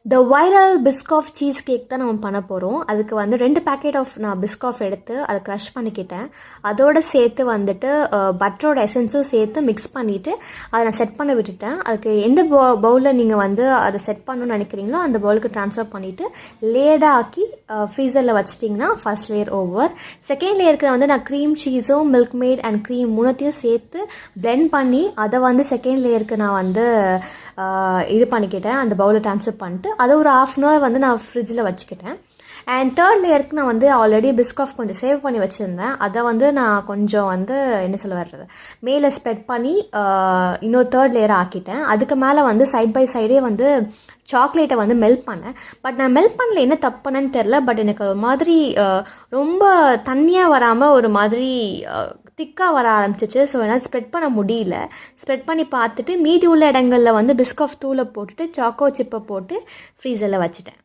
த viral Biscoff cheese cake தான் நம்ம பண்ண போகிறோம். அதுக்கு வந்து 2 பேக்கெட் ஆஃப் நான் பிஸ்காஃப் எடுத்து அதை க்ரஷ் பண்ணிக்கிட்டேன். அதோடு சேர்த்து வந்துட்டு பட்டரோட எசன்ஸும் சேர்த்து மிக்ஸ் பண்ணிவிட்டு அதை நான் செட் பண்ண விட்டுட்டேன். அதுக்கு எந்த பவுலில் நீங்கள் வந்து அதை செட் பண்ணணும்னு நினைக்கிறீங்களோ அந்த பவுலுக்கு ட்ரான்ஸ்ஃபர் பண்ணிவிட்டு லேடாக ஆக்கி ஃப்ரீசரில் வச்சிட்டிங்கன்னா ஃபர்ஸ்ட் லேயர் ஓவர். செகண்ட் லேயருக்கு வந்து நான் க்ரீம் சீஸும் மில்க் மேட் அண்ட் க்ரீம் 3த்தையும் சேர்த்து பிளெண்ட் பண்ணி அதை வந்து செகண்ட் லேயருக்கு நான் வந்து இது பண்ணிக்கிட்டேன். அந்த பவுலை ட்ரான்ஸ்ஃபர் பண்ணிட்டு அதை ஒரு 1/2 அன் ஹவர் வந்து நான் ஃப்ரிட்ஜில் வச்சுக்கிட்டேன். அண்ட் தேர்ட் லேயருக்கு நான் வந்து ஆல்ரெடி பிஸ்காஃப் கொஞ்சம் சேவ் பண்ணி வச்சுருந்தேன். அதை வந்து நான் கொஞ்சம் வந்து என்ன சொல்ல வர்றது மேலே ஸ்ப்ரெட் பண்ணி இன்னொரு தேர்ட் லேயர் ஆக்கிட்டேன். அதுக்கு மேலே வந்து சைட் பை சைடே வந்து சாக்லேட்டை வந்து மெல்ட் பண்ணேன். பட் நான் மெல்ட் பண்ணல, என்ன தப்பு பண்ணேன்னு தெரில. பட் எனக்கு ஒரு மாதிரி ரொம்ப தண்ணியாக வராமல் ஒரு மாதிரி திக்காக வர ஆரம்பிச்சிச்சு. ஸோ என்னால் ஸ்ப்ரெட் பண்ண முடியல. ஸ்ப்ரெட் பண்ணி பார்த்துட்டு மீதி உள்ள இடங்களில் வந்து பிஸ்காஃப் தூளை போட்டுட்டு சாக்கோ சிப்பை போட்டு ஃப்ரீசரில் வச்சுட்டேன்.